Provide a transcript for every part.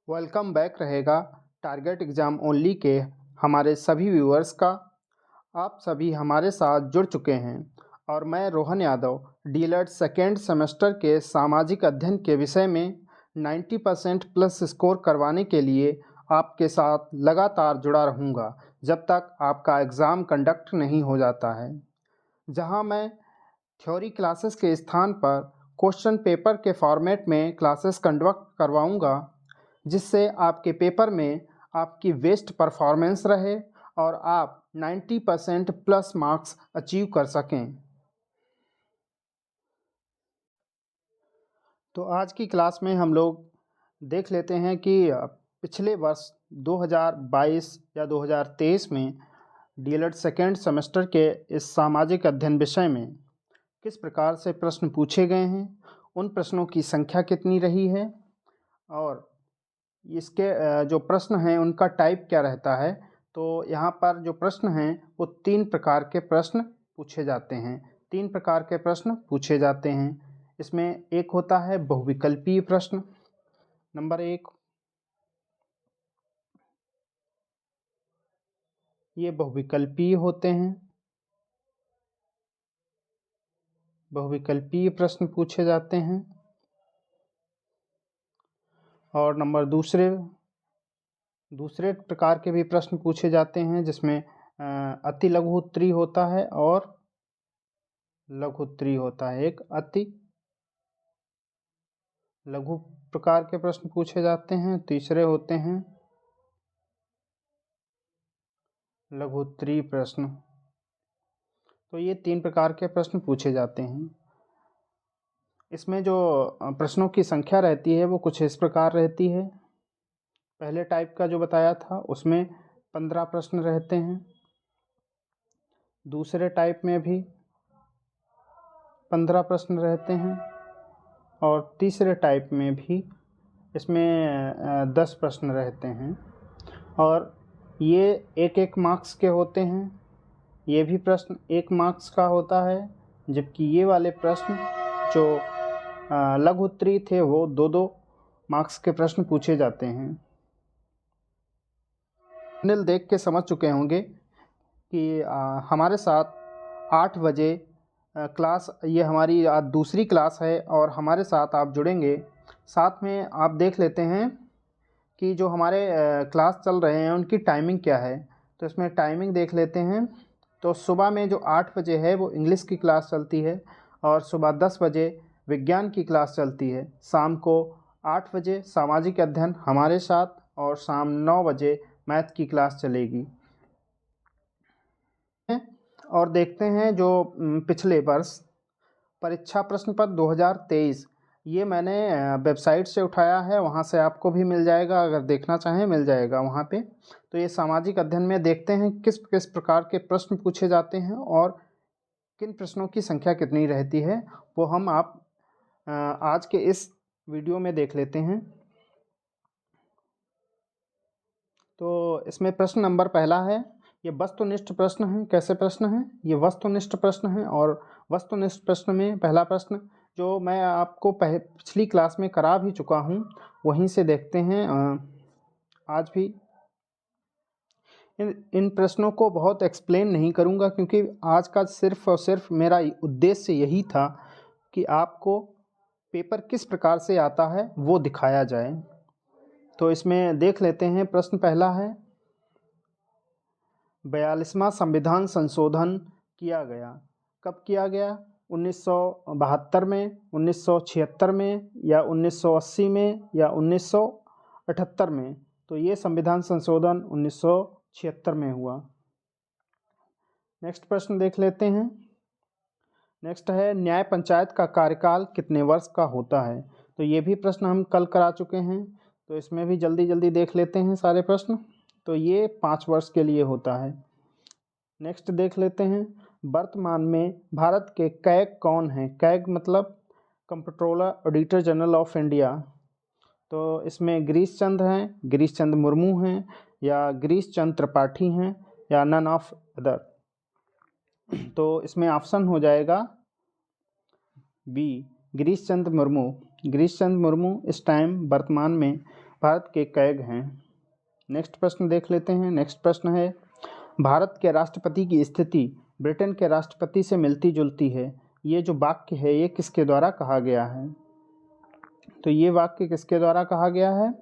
Welcome back रहेगा target exam only के हमारे सभी व्यूअर्स का। आप सभी हमारे साथ जुड़ चुके हैं और मैं Rohan Yadav DElEd second semester के सामाजिक अध्ययन के विषय में 90% प्लस स्कोर करवाने के लिए आपके साथ लगातार जुड़ा रहूँगा जब तक आपका एग्ज़ाम कंडक्ट नहीं हो जाता है। जहां मैं थ्योरी क्लासेस के स्थान पर क्वेश्चन पेपर के फॉर्मेट में क्लासेस कंडक्ट करवाऊंगा, जिससे आपके पेपर में आपकी बेस्ट परफॉर्मेंस रहे और आप 90% प्लस मार्क्स अचीव कर सकें। तो आज की क्लास में हम लोग देख लेते हैं कि पिछले वर्ष 2022 या 2023 में डीएलएड सेकेंड सेमेस्टर के इस सामाजिक अध्ययन विषय में किस प्रकार से प्रश्न पूछे गए हैं, उन प्रश्नों की संख्या कितनी रही है और इसके जो प्रश्न हैं उनका टाइप क्या रहता है। तो यहाँ पर जो प्रश्न हैं वो 3 प्रकार के प्रश्न पूछे जाते हैं। 3 प्रकार के प्रश्न पूछे जाते हैं। इसमें एक होता है बहुविकल्पीय प्रश्न, नंबर 1। ये बहुविकल्पीय होते हैं। बहुविकल्पीय प्रश्न पूछे जाते हैं। और नंबर दूसरे प्रकार के भी प्रश्न पूछे जाते हैं, जिसमें अति लघु उत्तरीय होता है और लघु उत्तरीय होता है। एक अति लघु प्रकार के प्रश्न पूछे जाते हैं, तीसरे होते हैं लघु उत्तरीय प्रश्न। तो ये 3 प्रकार के प्रश्न पूछे जाते हैं। इसमें जो प्रश्नों की संख्या रहती है वो कुछ इस प्रकार रहती है। पहले टाइप का जो बताया था उसमें 15 प्रश्न रहते हैं। दूसरे टाइप में भी 15 प्रश्न रहते हैं और तीसरे टाइप में भी इसमें 10 प्रश्न रहते हैं और ये एक मार्क्स के होते हैं। ये भी प्रश्न 1 मार्क्स का होता है, जबकि ये वाले प्रश्न जो लघु उत्तरीय थे वो 2-2 मार्क्स के प्रश्न पूछे जाते हैं। निल देख के समझ चुके होंगे कि हमारे साथ 8 बजे क्लास, ये हमारी आज दूसरी क्लास है और हमारे साथ आप जुड़ेंगे। साथ में आप देख लेते हैं कि जो हमारे क्लास चल रहे हैं उनकी टाइमिंग क्या है। तो इसमें टाइमिंग देख लेते हैं। तो सुबह में जो 8 बजे है वो इंग्लिश की क्लास चलती है और सुबह 10 बजे विज्ञान की क्लास चलती है। शाम को 8 बजे सामाजिक अध्ययन हमारे साथ और शाम 9 बजे मैथ की क्लास चलेगी। और देखते हैं जो पिछले वर्ष परीक्षा प्रश्न पत्र 2023, ये मैंने वेबसाइट से उठाया है, वहाँ से आपको भी मिल जाएगा, अगर देखना चाहें मिल जाएगा वहाँ पे। तो ये सामाजिक अध्ययन में देखते हैं किस किस प्रकार के प्रश्न पूछे जाते हैं और किन प्रश्नों की संख्या कितनी रहती है, वो हम आप आज के इस वीडियो में देख लेते हैं। तो इसमें प्रश्न नंबर पहला है, ये वस्तुनिष्ठ प्रश्न है। कैसे प्रश्न है? ये वस्तुनिष्ठ प्रश्न है और वस्तुनिष्ठ प्रश्न में पहला प्रश्न जो मैं आपको पिछली क्लास में करा भी चुका हूँ, वहीं से देखते हैं। आज भी इन प्रश्नों को बहुत एक्सप्लेन नहीं करूँगा, क्योंकि आज का सिर्फ और सिर्फ मेरा उद्देश्य यही था कि आपको पेपर किस प्रकार से आता है वो दिखाया जाए। तो इसमें देख लेते हैं। प्रश्न पहला है, 42वां संविधान संशोधन किया गया। कब किया गया? 1972 में, 1976 में या 1980 में या 1978 में? तो ये संविधान संशोधन 1976 में हुआ। नेक्स्ट प्रश्न देख लेते हैं। नेक्स्ट है, न्याय पंचायत का कार्यकाल कितने वर्ष का होता है? तो ये भी प्रश्न हम कल करा चुके हैं, तो इसमें भी जल्दी जल्दी देख लेते हैं सारे प्रश्न। तो ये 5 वर्ष के लिए होता है। नेक्स्ट देख लेते हैं, वर्तमान में भारत के कैग कौन हैं? कैग मतलब comptroller auditor general of India. तो इसमें गिरीश चंद्र हैं, गिरीश चंद्र मुर्मू हैं, या गिरीश चंद्र त्रिपाठी हैं, या नन ऑफ अदर। तो इसमें ऑप्शन हो जाएगा बी, गिरीश चंद्र मुर्मू। गिरीश चंद्र मुर्मू इस टाइम वर्तमान में भारत के कैग हैं। नेक्स्ट प्रश्न देख लेते हैं। नेक्स्ट प्रश्न है, भारत के राष्ट्रपति की स्थिति ब्रिटेन के राष्ट्रपति से मिलती जुलती है। ये जो वाक्य है ये किसके द्वारा कहा गया है? तो ये वाक्य किसके द्वारा कहा गया है?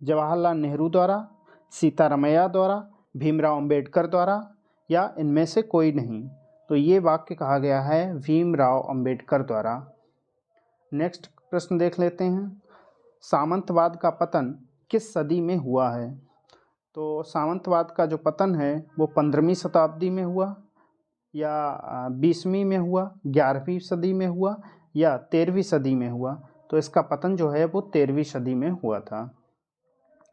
जवाहरलाल नेहरू द्वारा, सीतारामैया द्वारा, भीमराव अंबेडकर द्वारा, या इनमें से कोई नहीं। तो ये वाक्य कहा गया है भीमराव अंबेडकर द्वारा। नेक्स्ट प्रश्न देख लेते हैं, सामंतवाद का पतन किस सदी में हुआ है? तो सामंतवाद का जो पतन है वो 15वीं शताब्दी में हुआ, या 20वीं में हुआ, 11वीं सदी में हुआ, या 13वीं सदी में हुआ? तो इसका पतन जो है वो 13वीं सदी में हुआ था।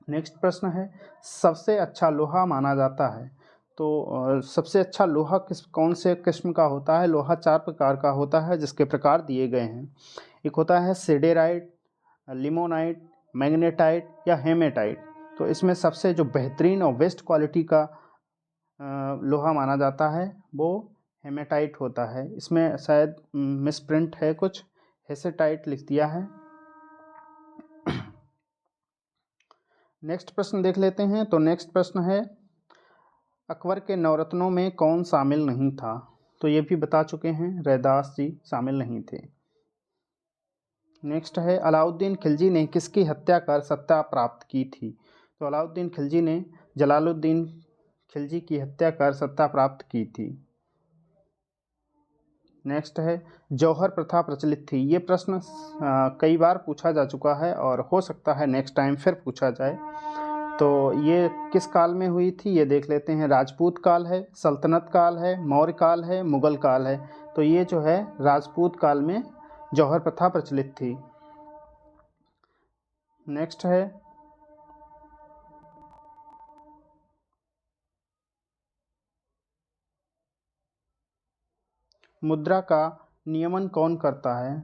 नेक्स्ट प्रश्न है, सबसे अच्छा लोहा माना जाता है। तो सबसे अच्छा लोहा कौन से किस्म का होता है? लोहा 4 प्रकार का होता है जिसके प्रकार दिए गए हैं। एक होता है सिडेराइट, लिमोनाइट, मैग्नेटाइट या हेमेटाइट। तो इसमें सबसे जो बेहतरीन और बेस्ट क्वालिटी का लोहा माना जाता है वो हेमेटाइट होता है। इसमें शायद मिसप्रिंट है, कुछ हेसेटाइट लिख दिया है। नेक्स्ट प्रश्न देख लेते हैं। तो नेक्स्ट प्रश्न है, अकबर के नवरत्नों में कौन शामिल नहीं था? तो ये भी बता चुके हैं, रैदास जी शामिल नहीं थे। नेक्स्ट है, अलाउद्दीन खिलजी ने किसकी हत्या कर सत्ता प्राप्त की थी? तो अलाउद्दीन खिलजी ने जलालुद्दीन खिलजी की हत्या कर सत्ता प्राप्त की थी। नेक्स्ट है, जौहर प्रथा प्रचलित थी। ये प्रश्न कई बार पूछा जा चुका है और हो सकता है नेक्स्ट टाइम फिर पूछा जाए। तो ये किस काल में हुई थी ये देख लेते हैं। राजपूत काल है, सल्तनत काल है, मौर्य काल है, मुगल काल है? तो ये जो है राजपूत काल में जौहर प्रथा प्रचलित थी। नेक्स्ट है, मुद्रा का नियमन कौन करता है?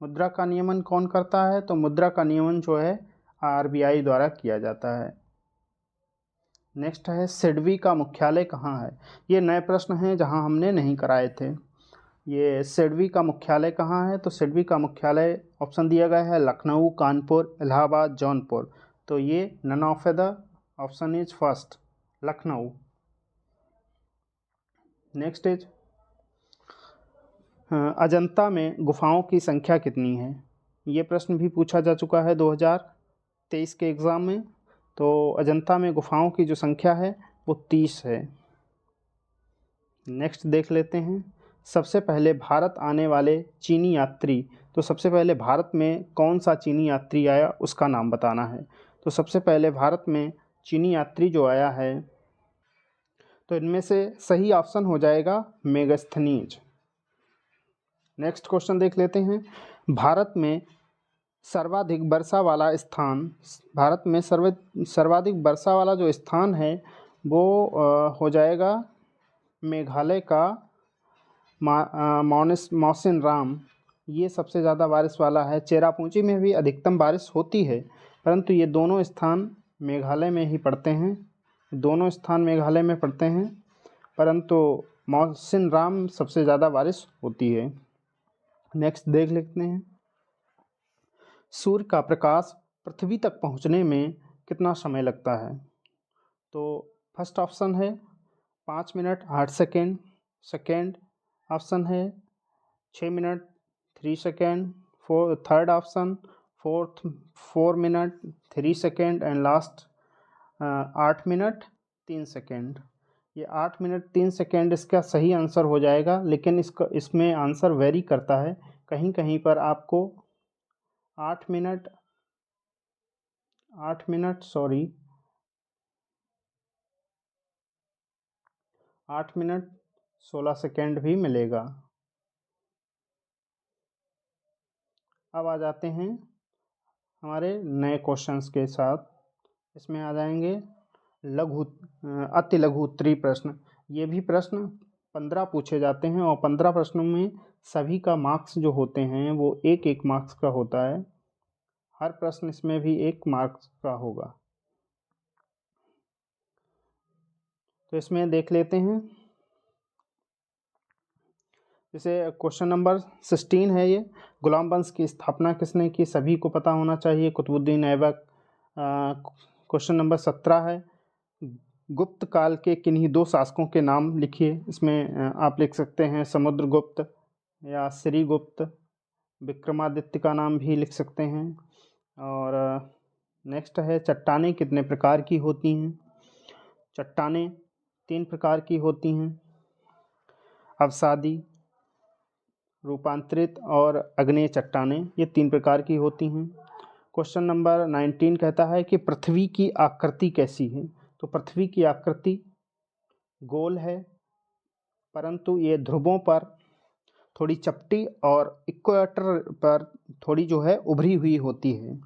मुद्रा का नियमन कौन करता है? तो मुद्रा का नियमन जो है आरबीआई द्वारा किया जाता है। नेक्स्ट है, सिडबी का मुख्यालय कहाँ है? ये नए प्रश्न हैं जहाँ हमने नहीं कराए थे। ये सिडबी का मुख्यालय कहाँ है? तो सिडबी का मुख्यालय ऑप्शन दिया गया है लखनऊ, कानपुर, इलाहाबाद, जौनपुर। तो ये none of the option is first, Lucknow. Next is, Ajanta में गुफाओं की संख्या कितनी है? ये प्रश्न भी पूछा जा चुका है 2023 के एग्ज़ाम में। तो अजंता में गुफाओं की जो संख्या है वो 30 है। नेक्स्ट देख लेते हैं, सबसे पहले भारत आने वाले चीनी यात्री। तो सबसे पहले भारत में कौन सा चीनी यात्री आया उसका नाम बताना है। तो सबसे पहले भारत में चीनी यात्री जो आया है, तो इनमें से सही ऑप्शन हो जाएगा मेगास्थनीज। नेक्स्ट क्वेश्चन देख लेते हैं, भारत में सर्वाधिक वर्षा वाला स्थान, भारत में सर्वाधिक वर्षा वाला जो स्थान है वो हो जाएगा मेघालय का मौसिन राम। ये सबसे ज़्यादा बारिश वाला है। चेरापूंजी में भी अधिकतम बारिश होती है, परंतु ये दोनों स्थान मेघालय में ही पड़ते हैं। दोनों स्थान मेघालय में पड़ते हैं, परंतु मौसिन राम सबसे ज़्यादा बारिश होती है। नेक्स्ट देख लेते हैं, सूर्य का प्रकाश पृथ्वी तक पहुंचने में कितना समय लगता है? तो फर्स्ट ऑप्शन है 5 मिनट 8 सेकेंड, सेकेंड ऑप्शन है 6 minute 3 second, third option 4 minute 3 second and last 8 minute 3 second. ये 8 मिनट 3 सेकेंड इसका सही आंसर हो जाएगा, लेकिन इसमें आंसर वेरी करता है। कहीं कहीं पर आपको 8 मिनट 8 मिनट 16 सेकेंड भी मिलेगा। अब आ जाते हैं हमारे नए क्वेश्चंस के साथ। इसमें आ जाएंगे अति लघु उत्तरीय प्रश्न। ये भी प्रश्न 15 पूछे जाते हैं और 15 प्रश्नों में सभी का मार्क्स जो होते हैं वो एक मार्क्स का होता है। हर प्रश्न इसमें भी 1 मार्क्स का होगा। तो इसमें देख लेते हैं, जैसे क्वेश्चन नंबर 16 है ये, गुलाम वंश की स्थापना किसने की? सभी को पता होना चाहिए, कुतुबुद्दीन ऐबक। क्वेश्चन नंबर 17 है, गुप्त काल के किन्हीं दो शासकों के नाम लिखिए। इसमें आप लिख सकते हैं समुद्रगुप्त या श्रीगुप्त, विक्रमादित्य का नाम भी लिख सकते हैं। और नेक्स्ट है, चट्टानें कितने प्रकार की होती हैं? चट्टानें 3 प्रकार की होती हैं, अवसादी, रूपांतरित और आग्नेय चट्टानें, ये 3 प्रकार की होती हैं। क्वेश्चन नंबर 19 कहता है कि पृथ्वी की आकृति कैसी है? तो पृथ्वी की आकृति गोल है, परंतु ये ध्रुवों पर थोड़ी चपटी और इक्वेटर पर थोड़ी जो है उभरी हुई होती है।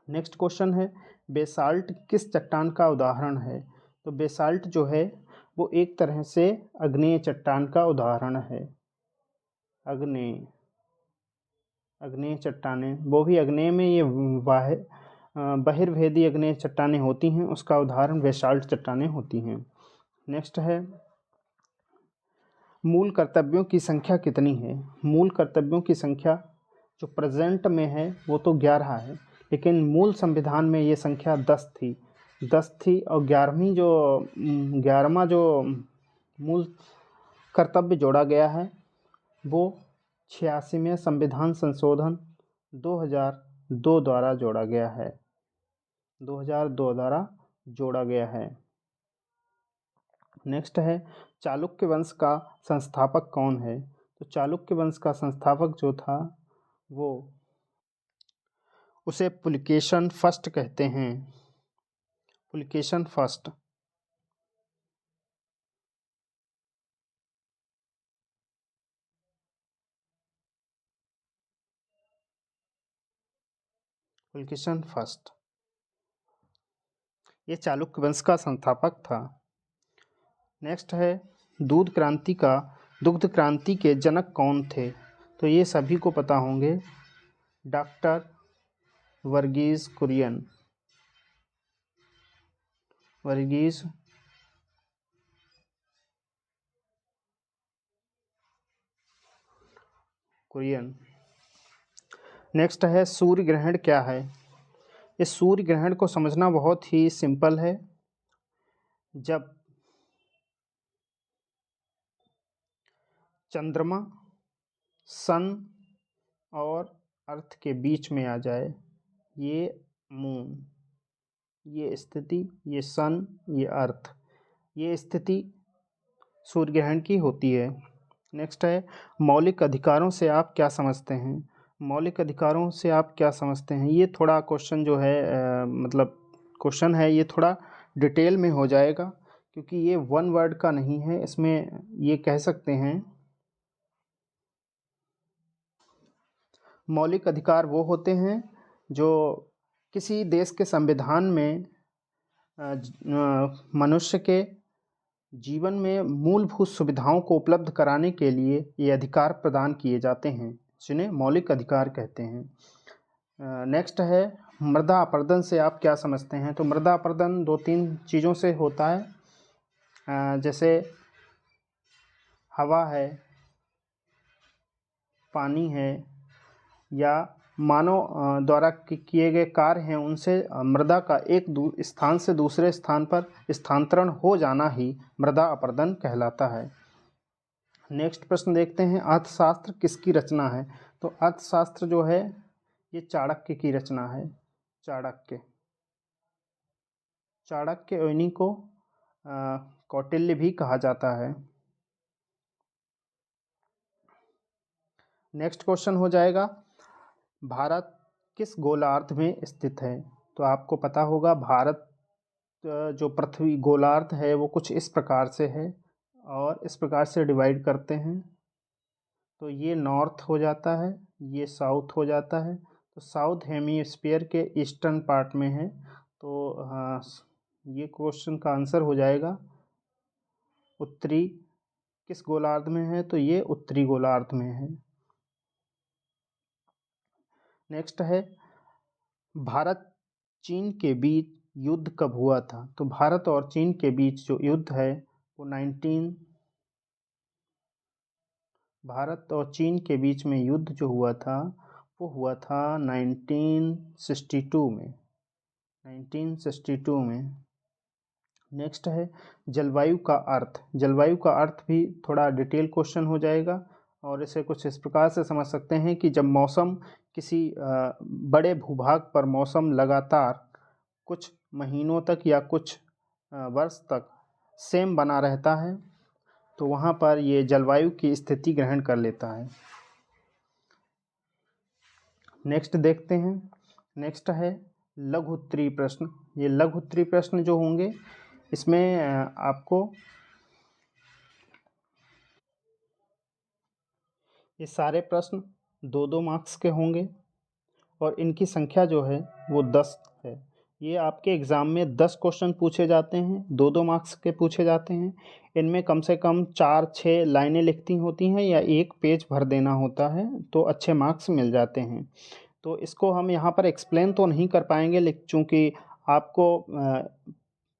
नेक्स्ट क्वेश्चन है, बेसाल्ट किस चट्टान का उदाहरण है? तो बेसाल्ट जो है वो एक तरह से आग्नेय चट्टान का उदाहरण है। आग्नेय चट्टानें, वो भी आग्नेय में ये बहिर्वेदी आग्नेय चट्टानें होती हैं, उसका उदाहरण बेसाल्ट चट्टानें होती हैं। नेक्स्ट है, मूल कर्तव्यों की संख्या कितनी है? मूल कर्तव्यों की संख्या जो प्रेजेंट में है वो तो 11 है, लेकिन मूल संविधान में ये संख्या 10 थी और 11वां जो मूल कर्तव्य जोड़ा गया है वो 86वें संविधान संशोधन 2002 द्वारा जोड़ा गया है। 2002 द्वारा जोड़ा गया है। नेक्स्ट है, चालुक्य वंश का संस्थापक कौन है? तो चालुक्य वंश का संस्थापक जो था वो, उसे पुलकेशन फर्स्ट कहते हैं। पुलकेशन फर्स्ट। पुलकेशन फर्स्ट, ये चालुक्य वंश का संस्थापक था। नेक्स्ट है, दुग्ध क्रांति के जनक कौन थे? तो ये सभी को पता होंगे, डॉक्टर वर्गीज कुरियन। नेक्स्ट है, सूर्य ग्रहण क्या है? इस सूर्य ग्रहण को समझना बहुत ही सिंपल है। जब चंद्रमा सन और अर्थ के बीच में आ जाए, ये मून, ये स्थिति, ये सन, ये अर्थ, ये स्थिति सूर्य ग्रहण की होती है। नेक्स्ट है, मौलिक अधिकारों से आप क्या समझते हैं? मौलिक अधिकारों से आप क्या समझते हैं? ये थोड़ा क्वेश्चन जो है मतलब क्वेश्चन है, ये थोड़ा डिटेल में हो जाएगा क्योंकि ये वन वर्ड का नहीं है। इसमें ये कह सकते हैं, मौलिक अधिकार वो होते हैं जो किसी देश के संविधान में मनुष्य के जीवन में मूलभूत सुविधाओं को उपलब्ध कराने के लिए ये अधिकार प्रदान किए जाते हैं, जिन्हें मौलिक अधिकार कहते हैं। नेक्स्ट है, मृदा अपरदन से आप क्या समझते हैं? तो मृदा अपरदन 2-3 चीज़ों से होता है, जैसे हवा है, पानी है, या मानव द्वारा किए गए कार्य हैं, उनसे मृदा का एक स्थान से दूसरे स्थान पर स्थानांतरण हो जाना ही मृदा अपरदन कहलाता है। नेक्स्ट प्रश्न देखते हैं, अर्थशास्त्र किसकी रचना है? तो अर्थशास्त्र जो है ये चाणक्य की रचना है। चाणक्य इन्हीं को कौटिल्य भी कहा जाता है। नेक्स्ट क्वेश्चन हो जाएगा, भारत किस गोलार्ध में स्थित है? तो आपको पता होगा, भारत जो पृथ्वी गोलार्ध है वो कुछ इस प्रकार से है और इस प्रकार से डिवाइड करते हैं। तो ये नॉर्थ हो जाता है, ये साउथ हो जाता है। तो साउथ हेमीस्फीयर के ईस्टर्न पार्ट में है। तो हाँ, ये क्वेश्चन का आंसर हो जाएगा उत्तरी। किस गोलार्ध में है? तो ये उत्तरी गोलार्ध में है। नेक्स्ट है, भारत चीन के बीच युद्ध कब हुआ था? तो भारत और चीन के बीच जो युद्ध है वो भारत और चीन के बीच में युद्ध जो हुआ था वो हुआ था 1962 में। 1962 में। नेक्स्ट है जलवायु का अर्थ। जलवायु का अर्थ भी थोड़ा डिटेल क्वेश्चन हो जाएगा और इसे कुछ इस प्रकार से समझ सकते हैं कि जब मौसम किसी बड़े भूभाग पर मौसम लगातार कुछ महीनों तक या कुछ वर्ष तक सेम बना रहता है तो वहाँ पर ये जलवायु की स्थिति ग्रहण कर लेता है। नेक्स्ट देखते हैं। नेक्स्ट है लघु उत्तरीय प्रश्न। ये लघु उत्तरीय प्रश्न जो होंगे इसमें आपको ये सारे प्रश्न 2-2 मार्क्स के होंगे और इनकी संख्या जो है वो 10 है। ये आपके एग्ज़ाम में 10 क्वेश्चन पूछे जाते हैं, 2-2 मार्क्स के पूछे जाते हैं। इनमें कम से कम 4-6 लाइनें लिखती होती हैं या एक पेज भर देना होता है तो अच्छे मार्क्स मिल जाते हैं। तो इसको हम यहाँ पर एक्सप्लेन तो नहीं कर पाएंगे लेकिन चूँकि आपको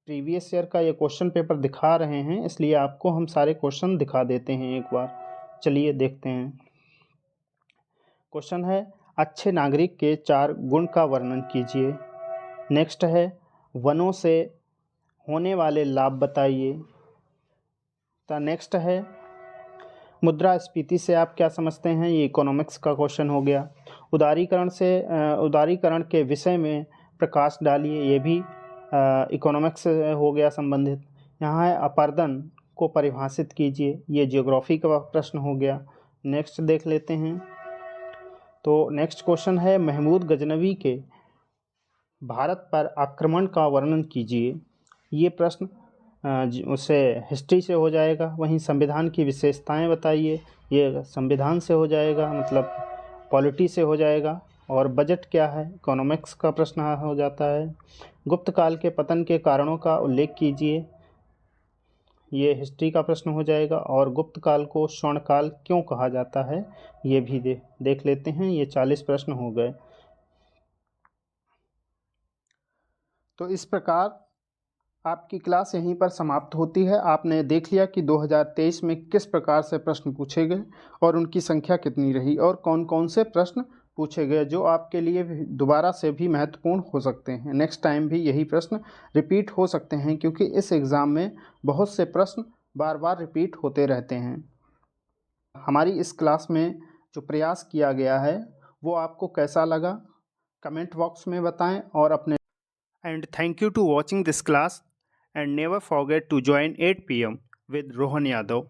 प्रीवियस ईयर का ये क्वेश्चन पेपर दिखा रहे हैं इसलिए आपको हम सारे क्वेश्चन दिखा देते हैं एक बार। चलिए देखते हैं। क्वेश्चन है अच्छे नागरिक के 4 गुण का वर्णन कीजिए। नेक्स्ट है वनों से होने वाले लाभ बताइए। तो नेक्स्ट है मुद्रास्फीति से आप क्या समझते हैं, ये इकोनॉमिक्स का क्वेश्चन हो गया। उदारीकरण के विषय में प्रकाश डालिए, ये भी इकोनॉमिक्स से हो गया संबंधित। यहाँ है अपर्दन को परिभाषित कीजिए, ये ज्योग्राफी का प्रश्न हो गया। नेक्स्ट देख लेते हैं। तो नेक्स्ट क्वेश्चन है महमूद गजनवी के भारत पर आक्रमण का वर्णन कीजिए। ये प्रश्न उससे हिस्ट्री से हो जाएगा। वहीं संविधान की विशेषताएं बताइए, ये संविधान से हो जाएगा, मतलब पॉलिटी से हो जाएगा। और बजट क्या है, इकोनॉमिक्स का प्रश्न हो जाता है। गुप्त काल के पतन के कारणों का उल्लेख कीजिए, ये हिस्ट्री का प्रश्न हो जाएगा। और गुप्त काल को स्वर्ण काल क्यों कहा जाता है, ये भी देख लेते हैं। ये 40 प्रश्न हो गए। तो इस प्रकार आपकी क्लास यहीं पर समाप्त होती है। आपने देख लिया कि 2023 में किस प्रकार से प्रश्न पूछे गए और उनकी संख्या कितनी रही और कौन कौन से प्रश्न पूछे गए जो आपके लिए दोबारा से भी महत्वपूर्ण हो सकते हैं। नेक्स्ट टाइम भी यही प्रश्न रिपीट हो सकते हैं क्योंकि इस एग्ज़ाम में बहुत से प्रश्न बार बार रिपीट होते रहते हैं। हमारी इस क्लास में जो प्रयास किया गया है वो आपको कैसा लगा, कमेंट बॉक्स में बताएं और अपने And thank you to watching this class and never forget to join 8 p.m. with Rohan Yadav.